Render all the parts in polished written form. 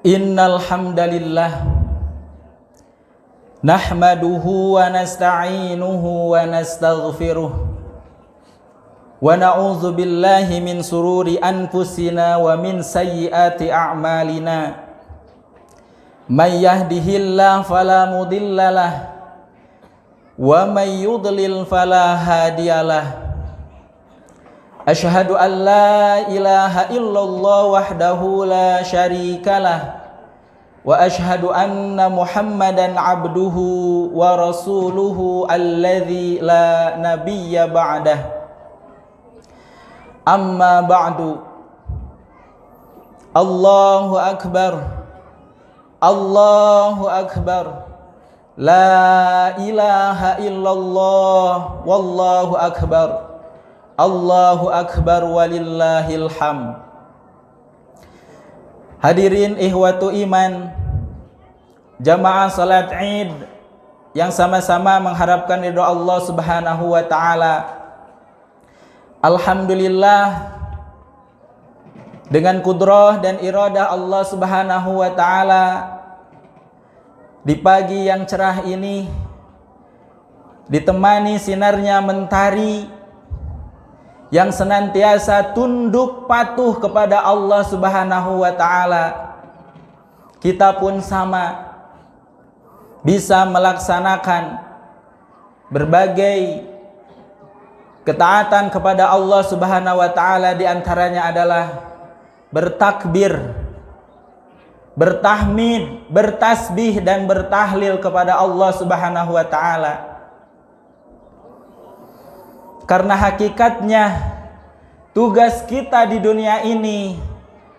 Innal hamdalillah nahmaduhu wa nasta'inuhu wa nastaghfiruh wa na'udzu billahi min sururi anfusina wa min sayyiati a'malina. May yahdihillahu fala mudhillalah wa may yudlil fala hadiyalah. Asyhadu an la ilaha illallah wahdahu la syarikalah wa asyhadu anna Muhammadan abduhu wa rasuluhu alladzi la nabiyya ba'dah. Amma ba'du. Allahu akbar. Allahu akbar. La ilaha illallah wallahu akbar. Allahu akbar walillahil hamd. Hadirin ikhwatu iman, jamaah salat Id yang sama-sama mengharapkan ridha Allah Subhanahu wa taala. Alhamdulillah, dengan kudrah dan iradah Allah Subhanahu wa taala, di pagi yang cerah ini ditemani sinarnya mentari yang senantiasa tunduk patuh kepada Allah Subhanahu wa taala, kita pun sama bisa melaksanakan berbagai ketaatan kepada Allah Subhanahu wa taala. Di antaranya adalah bertakbir, bertahmid, bertasbih dan bertahlil kepada Allah Subhanahu wa taala. Karena hakikatnya tugas kita di dunia ini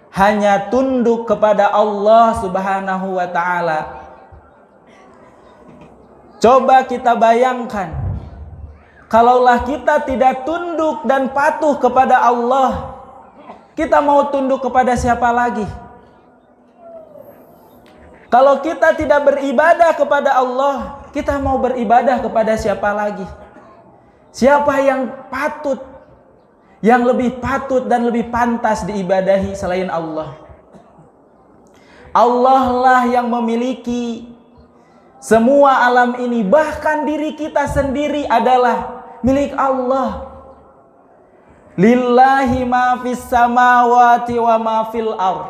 hanya tunduk kepada Allah Subhanahu wa taala. Coba kita bayangkan, kalaulah kita tidak tunduk dan patuh kepada Allah, kita mau tunduk kepada siapa lagi? Kalau kita tidak beribadah kepada Allah, kita mau beribadah kepada siapa lagi? Siapa yang patut, yang lebih patut dan lebih pantas diibadahi selain Allah? Allah lah yang memiliki semua alam ini, bahkan diri kita sendiri adalah milik Allah. Lillahi ma fis samawati wa ma fil ardh.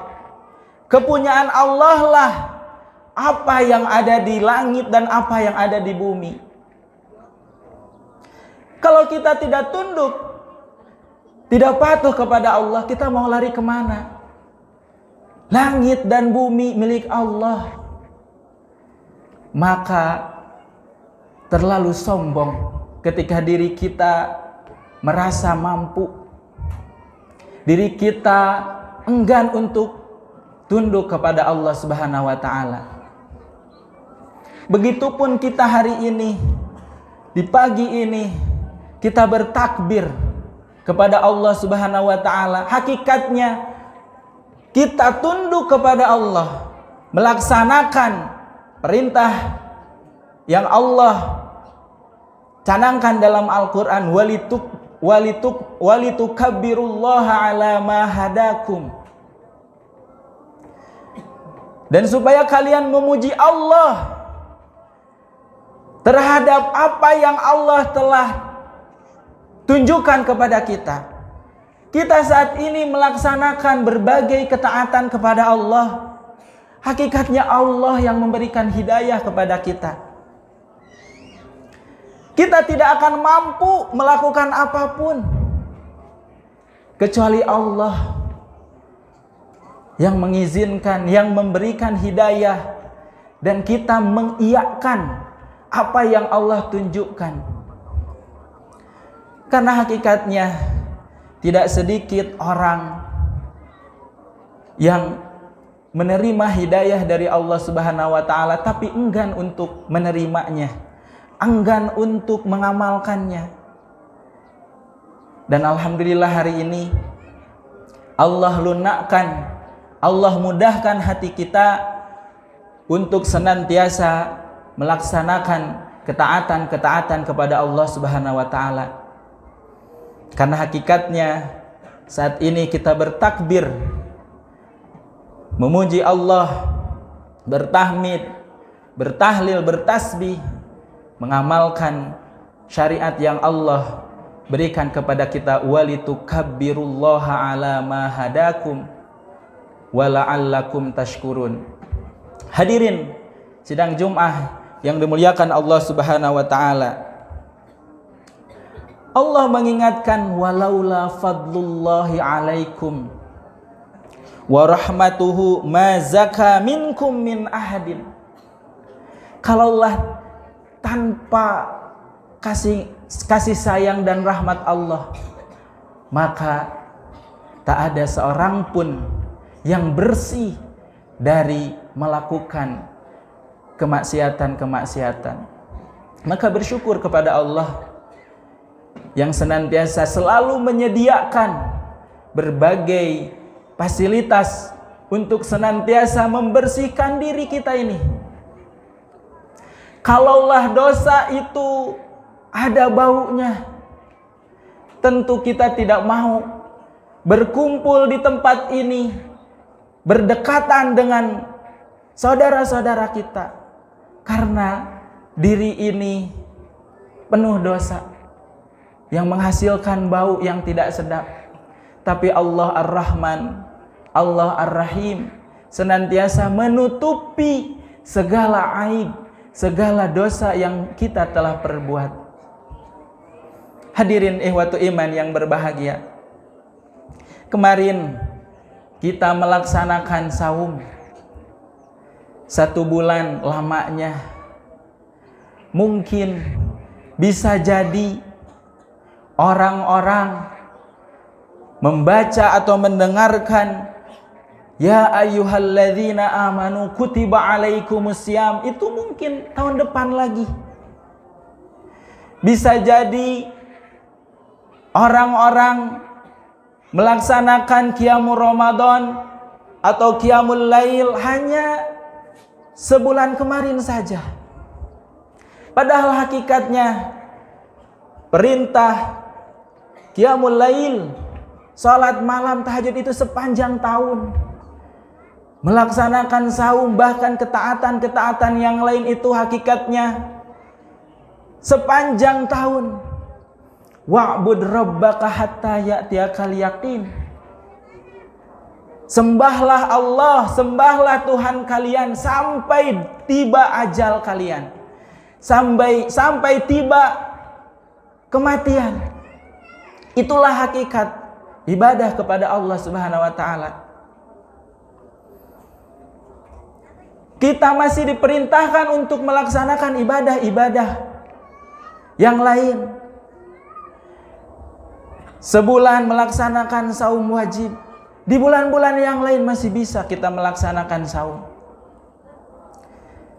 Kepunyaan Allah lah apa yang ada di langit dan apa yang ada di bumi. Kalau kita tidak tunduk, tidak patuh kepada Allah, kita mau lari kemana? Langit dan bumi milik Allah. Maka terlalu sombong ketika diri kita merasa mampu, diri kita enggan untuk tunduk kepada Allah Subhanahu wa taala. Begitupun kita hari ini, di pagi ini, kita bertakbir kepada Allah Subhanahu wa taala. Hakikatnya kita tunduk kepada Allah, melaksanakan perintah yang Allah canangkan dalam Al-Qur'an, walitukabbirullaha ala ma hadakum. Dan supaya kalian memuji Allah terhadap apa yang Allah telah tunjukkan kepada kita. Kita saat ini melaksanakan berbagai ketaatan kepada Allah. Hakikatnya Allah yang memberikan hidayah kepada kita. Kita tidak akan mampu melakukan apapun kecuali Allah yang mengizinkan, yang memberikan hidayah, dan kita mengiyakan apa yang Allah tunjukkan. Karena hakikatnya tidak sedikit orang yang menerima hidayah dari Allah Subhanahu wa taala tapi enggan untuk menerimanya, enggan untuk mengamalkannya. Dan alhamdulillah hari ini Allah lunakkan, Allah mudahkan hati kita untuk senantiasa melaksanakan ketaatan-ketaatan kepada Allah Subhanahu wa taala. Karena hakikatnya saat ini kita bertakbir memuji Allah, bertahmid, bertahlil, bertasbih, mengamalkan syariat yang Allah berikan kepada kita, walitukabbirullaha ala ma hadakum wa la'allakum tashkurun. Hadirin sidang Jumat yang dimuliakan Allah Subhanahu wa taala. Allah mengingatkan, walaula fadlullahi alaikum wa rahmatuhu ma zaka minkum min ahadin. Kalaulah tanpa kasih sayang dan rahmat Allah, maka tak ada seorang pun yang bersih dari melakukan kemaksiatan. Maka bersyukur kepada Allah yang senantiasa selalu menyediakan berbagai fasilitas untuk senantiasa membersihkan diri kita ini. Kalaulah dosa itu ada baunya, tentu kita tidak mau berkumpul di tempat ini, berdekatan dengan saudara-saudara kita, karena diri ini penuh dosa yang menghasilkan bau yang tidak sedap. Tapi Allah Ar-Rahman, Allah Ar-Rahim senantiasa menutupi segala aib, segala dosa yang kita telah perbuat. Hadirin ikhwatu iman yang berbahagia, kemarin kita melaksanakan saum 1 bulan lamanya. Mungkin bisa jadi orang-orang membaca atau mendengarkan ya ayyuhalladzina amanu kutiba alaikumusiyam itu mungkin tahun depan lagi. Bisa jadi orang-orang melaksanakan qiyamul Ramadan atau qiyamul lail hanya sebulan kemarin saja. Padahal hakikatnya perintah qiyamul lail, salat malam tahajud itu sepanjang tahun. Melaksanakan saum, bahkan ketaatan-ketaatan yang lain itu hakikatnya sepanjang tahun. Wa'bud rabbaka hatta ya'tiyakal yaqin. Sembahlah Allah, sembahlah Tuhan kalian sampai tiba ajal kalian. Sampai tiba kematian. Itulah hakikat ibadah kepada Allah Subhanahu wa taala. Kita masih diperintahkan untuk melaksanakan ibadah-ibadah yang lain. Sebulan melaksanakan saum wajib. Di bulan-bulan yang lain masih bisa kita melaksanakan saum.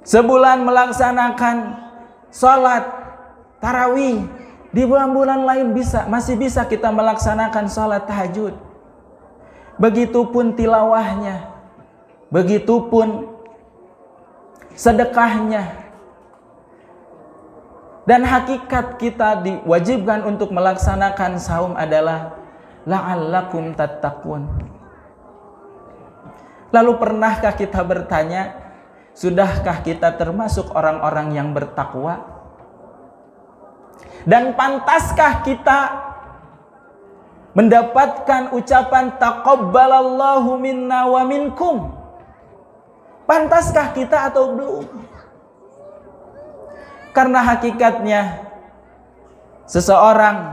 Sebulan melaksanakan salat tarawih. Di bulan-bulan lain masih bisa kita melaksanakan salat tahajud. Begitupun tilawahnya. Begitupun sedekahnya. Dan hakikat kita diwajibkan untuk melaksanakan saum adalah la'allakum tattaqun. Lalu pernahkah kita bertanya, sudahkah kita termasuk orang-orang yang bertakwa? Dan pantaskah kita mendapatkan ucapan taqabbalallahu minna wa minkum? Pantaskah kita atau belum? Karena hakikatnya seseorang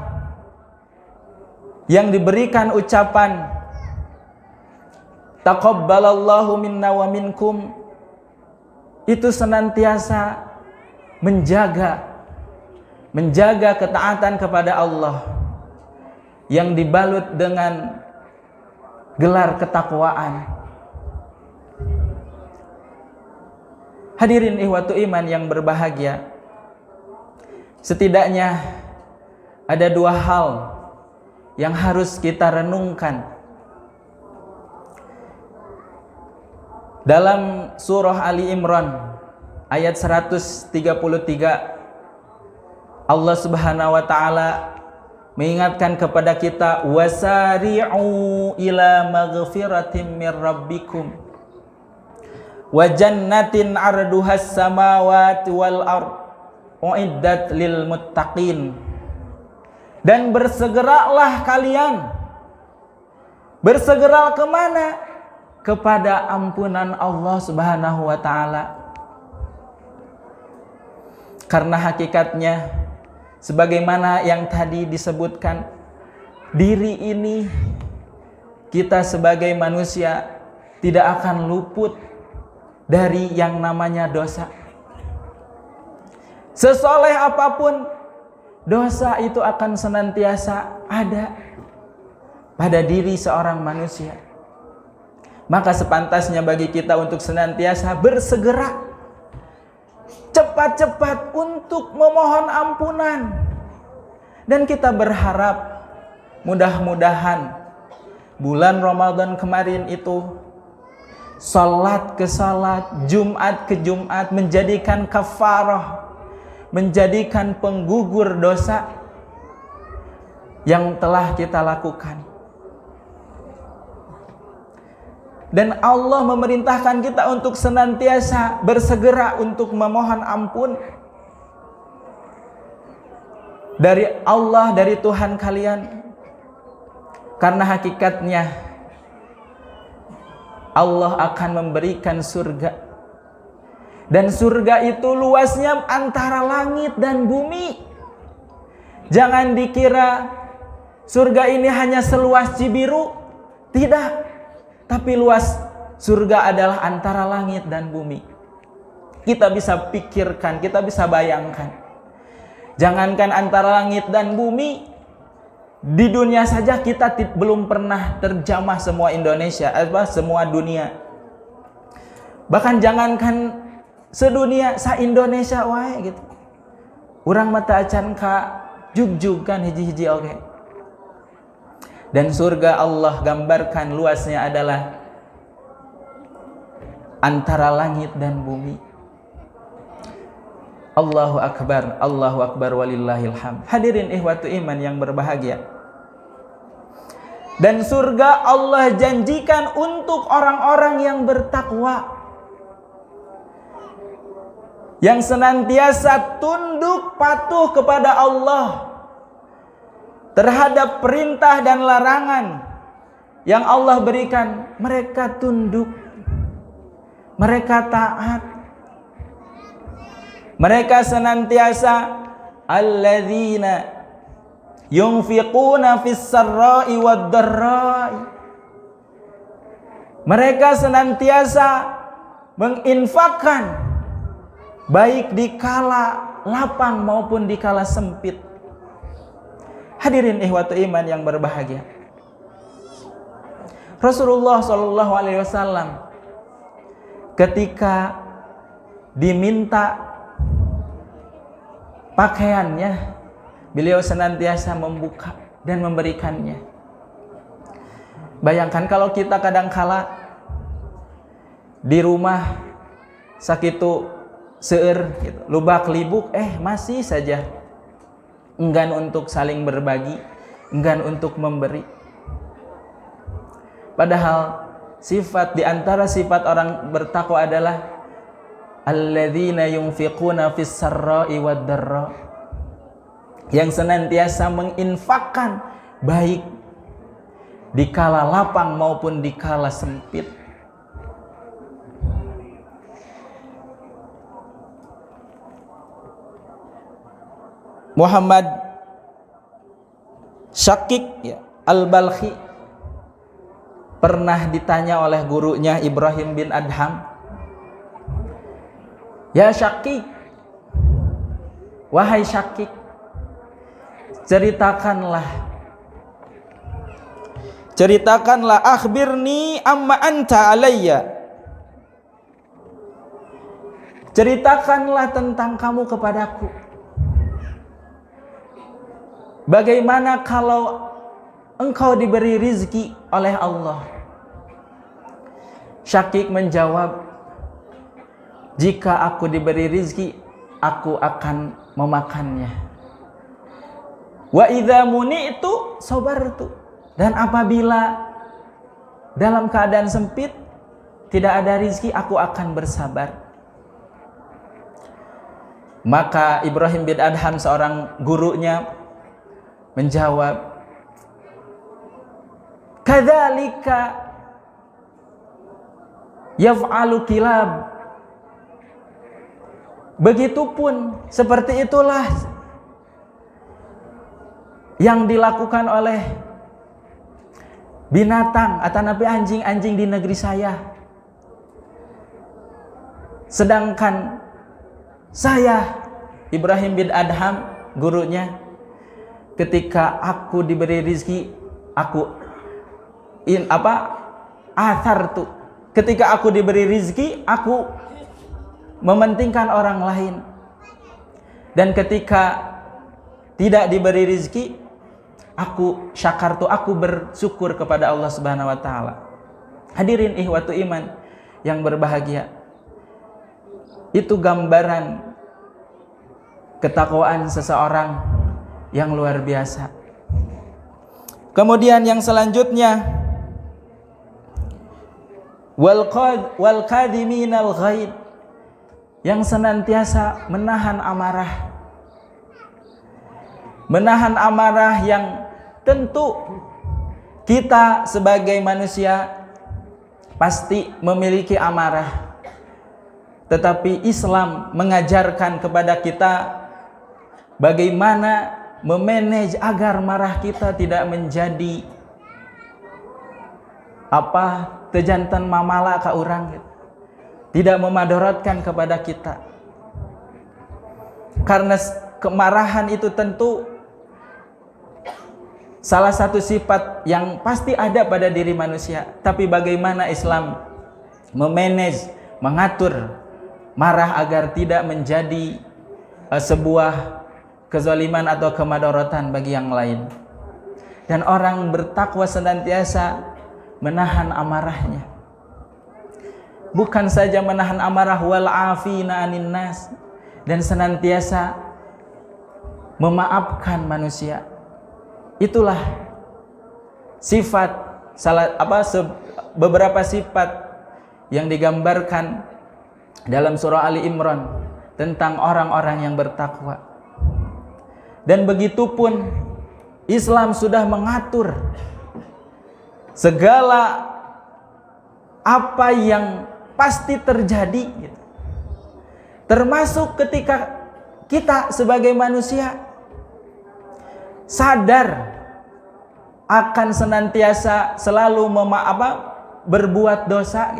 yang diberikan ucapan taqabbalallahu minna wa minkum itu senantiasa menjaga ketaatan kepada Allah yang dibalut dengan gelar ketakwaan. Hadirin ikhwatu iman yang berbahagia, setidaknya ada 2 hal yang harus kita renungkan. Dalam surah Ali Imran ayat 133, Allah Subhanahu wa taala mengingatkan kepada kita, wasari'u ila maghfiratin mir rabbikum wa jannatin 'arduhas samawati wal ard uiddat lil muttaqin. Dan bersegeralah kalian. Bersegera kemana? Kepada ampunan Allah Subhanahu wa ta'ala. Karena hakikatnya sebagaimana yang tadi disebutkan, diri ini kita sebagai manusia tidak akan luput dari yang namanya dosa. Sesoleh apapun, dosa itu akan senantiasa ada pada diri seorang manusia. Maka sepantasnya bagi kita untuk senantiasa bersegera, cepat-cepat untuk memohon ampunan. Dan kita berharap mudah-mudahan bulan Ramadan kemarin itu salat ke salat, Jumat ke Jumat menjadikan kafarah, menjadikan penggugur dosa yang telah kita lakukan. Dan Allah memerintahkan kita untuk senantiasa bersegera untuk memohon ampun dari Allah, dari Tuhan kalian. Karena hakikatnya Allah akan memberikan surga. Dan surga itu luasnya antara langit dan bumi. Jangan dikira surga ini hanya seluas Cibiru. Tidak. Tapi luas surga adalah antara langit dan bumi. Kita bisa pikirkan, kita bisa bayangkan. Jangankan antara langit dan bumi, di dunia saja kita belum pernah terjamah semua Indonesia, semua dunia. Bahkan jangankan sedunia, sa-Indonesia wae gitu. Urang mata acan ka jugjug kan hiji-hiji oge. Dan surga Allah gambarkan luasnya adalah antara langit dan bumi. Allahu Akbar walillahil hamd. Hadirin ikhwatu iman yang berbahagia. Dan surga Allah janjikan untuk orang-orang yang bertakwa, yang senantiasa tunduk patuh kepada Allah terhadap perintah dan larangan yang Allah berikan. Mereka tunduk, mereka taat, mereka senantiasa alladzina yunfiquna fis sarra'i wad dharra'i. Mereka senantiasa menginfakkan baik di kala lapang maupun di kala sempit. Hadirin ikhwatu iman yang berbahagia. Rasulullah SAW ketika diminta pakaiannya, beliau senantiasa membuka dan memberikannya. Bayangkan kalau kita kadangkala di rumah sakitu seueur gitu, lubak libuk, masih saja enggan untuk saling berbagi, enggan untuk memberi. Padahal sifat di antara sifat orang bertakwa adalah alladzina yunfiquna fis sarra'i wad dharra, yang senantiasa menginfakkan baik di kala lapang maupun di kala sempit. Muhammad Syakik Al-Balkhi pernah ditanya oleh gurunya Ibrahim bin Adham, "Ya Syakik, wahai Syakik, ceritakanlah akhbirni amma anta alayya. Ceritakanlah tentang kamu kepadaku. Bagaimana kalau engkau diberi rizki oleh Allah?" Syakik menjawab, "Jika aku diberi rizki, aku akan memakannya. Wa idza muni'tu sabartu." Dan apabila dalam keadaan sempit, tidak ada rizki, aku akan bersabar. Maka Ibrahim bin Adham, seorang gurunya, menjawab, kadzalika yaf'alu kilab. Begitupun, seperti itulah yang dilakukan oleh binatang atau nabi anjing-anjing di negeri saya. Sedangkan saya, Ibrahim bin Adham, gurunya, ketika aku diberi rizki, aku athartu. Ketika aku diberi rizki, aku mementingkan orang lain. Dan ketika tidak diberi rizki, aku syakartu, aku bersyukur kepada Allah Subhanahu wa taala. Hadirin ikhwatu iman yang berbahagia. Itu gambaran ketakwaan seseorang yang luar biasa. Kemudian yang selanjutnya, wal kadhiminal ghaid, yang senantiasa menahan amarah. Menahan amarah yang tentu kita sebagai manusia pasti memiliki amarah. Tetapi Islam mengajarkan kepada kita bagaimana memanage agar marah kita tidak menjadi tejantan mamala ka urang, tidak memadaratkan kepada kita. Karena kemarahan itu tentu salah satu sifat yang pasti ada pada diri manusia. Tapi bagaimana Islam memanage, mengatur marah agar tidak menjadi sebuah kezaliman atau kemadaratan bagi yang lain. Dan orang bertakwa senantiasa menahan amarahnya. Bukan saja menahan amarah, wal afina anin nas, dan senantiasa memaafkan manusia. Itulah sifat beberapa sifat yang digambarkan dalam surah Ali Imran tentang orang-orang yang bertakwa. Dan begitupun Islam sudah mengatur segala apa yang pasti terjadi, termasuk ketika kita sebagai manusia sadar akan senantiasa selalu berbuat dosa,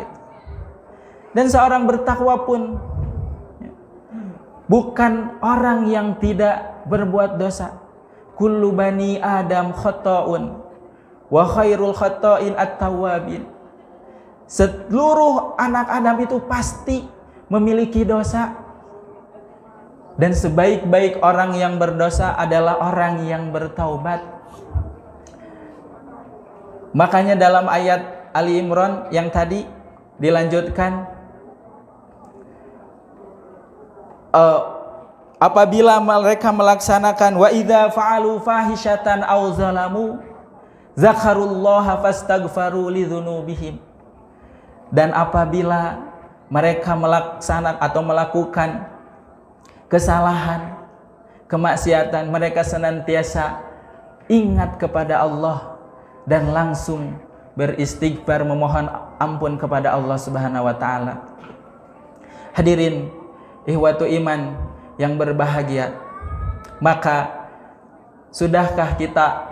Dan seorang bertakwa pun bukan orang yang tidak berbuat dosa. Kullu bani Adam khata'un wa khairul khata'in at-tawwabin. Seluruh anak Adam itu pasti memiliki dosa. Dan sebaik-baik orang yang berdosa adalah orang yang bertaubat. Makanya dalam ayat Ali Imran yang tadi dilanjutkan, apabila mereka melaksanakan wa idza fa'alu fahishatan aw zalamu zakarullaha fastaghfaru lidzunubihim, dan apabila mereka melaksanakan atau melakukan kesalahan, kemaksiatan, mereka senantiasa ingat kepada Allah dan langsung beristighfar, memohon ampun kepada Allah Subhanahu wa taala. Hadirin ihwatu iman yang berbahagia, maka sudahkah kita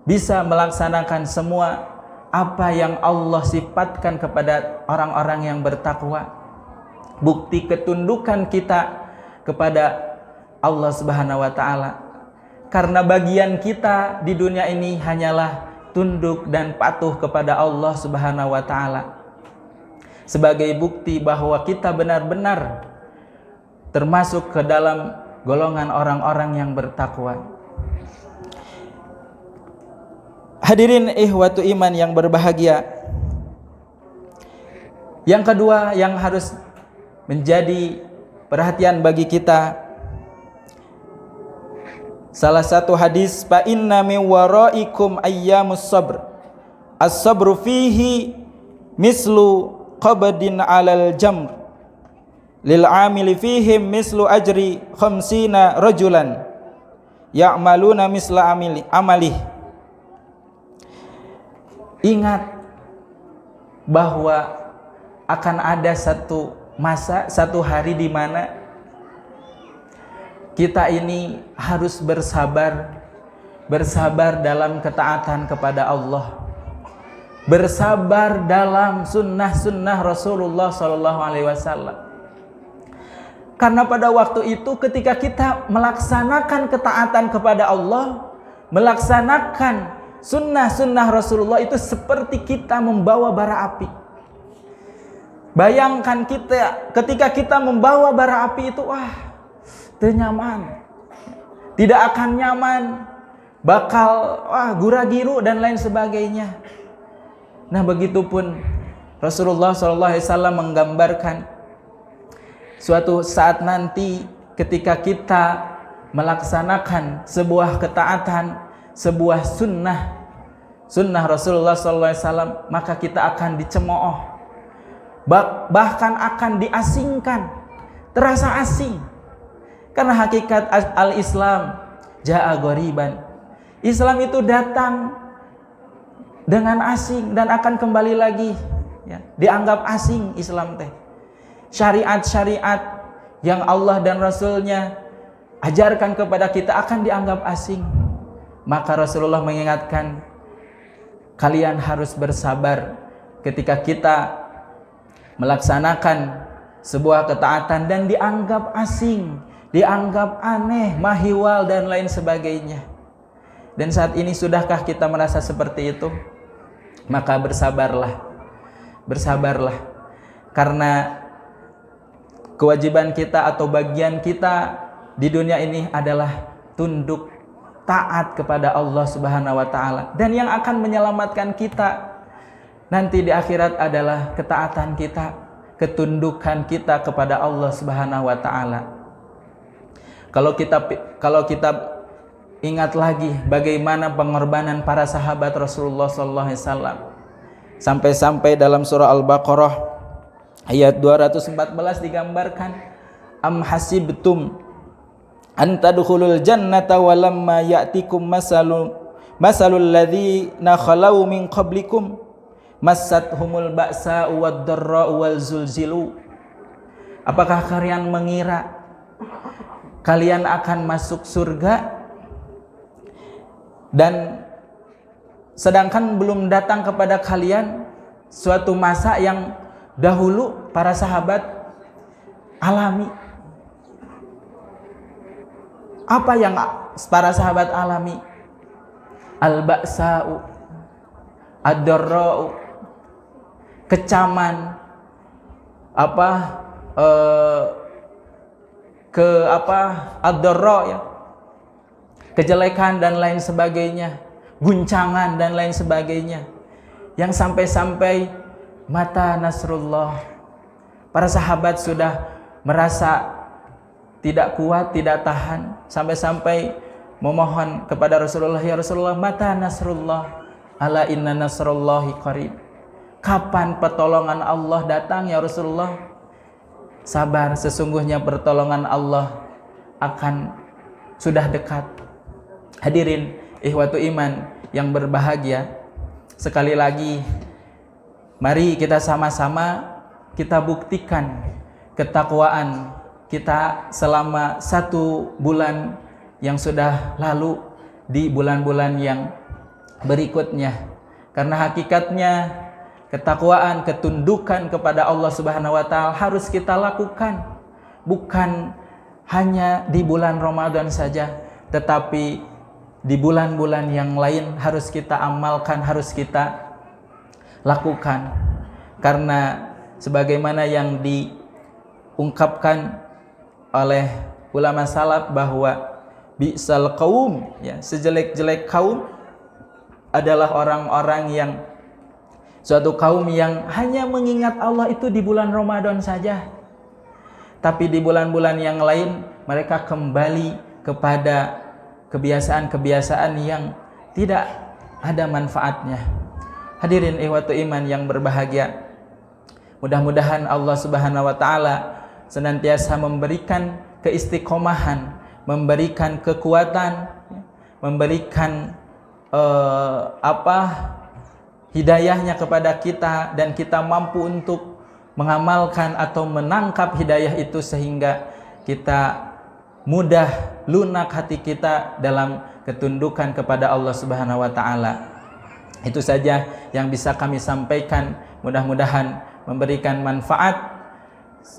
bisa melaksanakan semua apa yang Allah sifatkan kepada orang-orang yang bertakwa? Bukti ketundukan kita kepada Allah Subhanahu wa taala. Karena bagian kita di dunia ini hanyalah tunduk dan patuh kepada Allah Subhanahu wa taala. Sebagai bukti bahwa kita benar-benar termasuk ke dalam golongan orang-orang yang bertakwa. Hadirin ikhwatu iman yang berbahagia, yang kedua yang harus menjadi perhatian bagi kita, salah satu hadis, fa inna min waraikum ayyamus sabr, as-sabru fihi mislu qabdin 'alal jamr lil 'amili fihim mislu ajri 50 rajulan ya'maluna misla amalih. Ingat bahwa akan ada satu masa, satu hari di mana kita ini harus bersabar dalam ketaatan kepada Allah, bersabar dalam sunnah-sunnah Rasulullah SAW. Karena pada waktu itu ketika kita melaksanakan ketaatan kepada Allah, melaksanakan sunnah-sunnah Rasulullah, itu seperti kita membawa bara api. Bayangkan kita ketika kita membawa bara api itu, nyaman, tidak akan nyaman, bakal gura-giru dan lain sebagainya. Nah, begitupun Rasulullah SAW menggambarkan suatu saat nanti ketika kita melaksanakan sebuah ketaatan, sebuah sunnah Rasulullah SAW, maka kita akan dicemooh, bahkan akan diasingkan, terasa asing. Karena hakikat al-Islam ja'a ghoriban, Islam itu datang dengan asing dan akan kembali lagi, dianggap asing Islam teh. Syariat-syariat yang Allah dan Rasulnya ajarkan kepada kita akan dianggap asing. Maka Rasulullah mengingatkan, kalian harus bersabar ketika kita melaksanakan sebuah ketaatan dan dianggap asing, dianggap aneh, mahiwal dan lain sebagainya. Dan saat ini sudahkah kita merasa seperti itu? Maka bersabarlah. Karena kewajiban kita atau bagian kita di dunia ini adalah tunduk, taat kepada Allah Subhanahu wa taala. Dan yang akan menyelamatkan kita nanti di akhirat adalah ketaatan kita, ketundukan kita kepada Allah Subhanahu wa taala. Kalau kita ingat lagi bagaimana pengorbanan para sahabat Rasulullah sallallahu alaihi wasallam, sampai-sampai dalam surah Al-Baqarah ayat 214 digambarkan, am hasibtum an tadkhulul jannata walamma ya'tikum masalul ladzina khalau min qablikum massathumul ba'sa'u wad-dharra'u wal zulzilu. Apakah kalian mengira kalian akan masuk surga dan sedangkan belum datang kepada kalian suatu masa yang dahulu para sahabat alami? Apa yang para sahabat alami? Al-ba'sa'u, ad-dharra'u, kecaman, ad-dharra, kejelekan dan lain sebagainya, guncangan dan lain sebagainya, yang sampai-sampai mata nasrullah, para sahabat sudah merasa tidak kuat, tidak tahan, sampai-sampai memohon kepada Rasulullah, ya Rasulullah, mata nasrullah, ala inna nasrullahi qarib. Kapan pertolongan Allah datang ya Rasulullah? Sabar, sesungguhnya pertolongan Allah sudah dekat. Hadirin ikhwatu iman yang berbahagia, sekali lagi mari kita sama-sama kita buktikan ketakwaan kita selama 1 bulan yang sudah lalu di bulan-bulan yang berikutnya. Karena hakikatnya ketakwaan, ketundukan kepada Allah Subhanahu wa taala harus kita lakukan, bukan hanya di bulan Ramadan saja, tetapi di bulan-bulan yang lain harus kita amalkan, harus kita lakukan. Karena sebagaimana yang diungkapkan oleh ulama salaf bahwa bi'sal qaum, sejelek-jelek kaum adalah orang-orang yang suatu kaum yang hanya mengingat Allah itu di bulan Ramadan saja, tapi di bulan-bulan yang lain mereka kembali kepada kebiasaan-kebiasaan yang tidak ada manfaatnya. Hadirin ikhwatu iman yang berbahagia, Mudah-mudahan Allah Subhanahu wa taala senantiasa memberikan keistiqomahan, memberikan kekuatan, memberikan hidayahnya kepada kita, dan kita mampu untuk mengamalkan atau menangkap hidayah itu sehingga kita mudah lunak hati kita dalam ketundukan kepada Allah Subhanahu wa taala. Itu saja yang bisa kami sampaikan. Mudah-mudahan memberikan manfaat,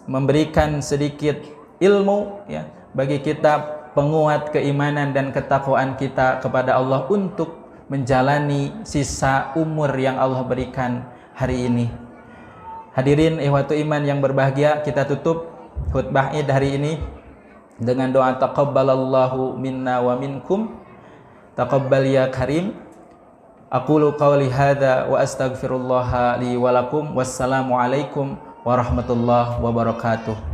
memberikan sedikit ilmu ya bagi kita, penguat keimanan dan ketakwaan kita kepada Allah untuk menjalani sisa umur yang Allah berikan hari ini. Hadirin ikhwatu iman yang berbahagia, kita tutup khutbah Id hari ini dengan doa taqabbalallahu minna wa minkum. Taqabbal ya karim. Aqulu qawli hadza wa astaghfirullah li wa lakum. Wassalamu alaikum warahmatullahi wabarakatuh.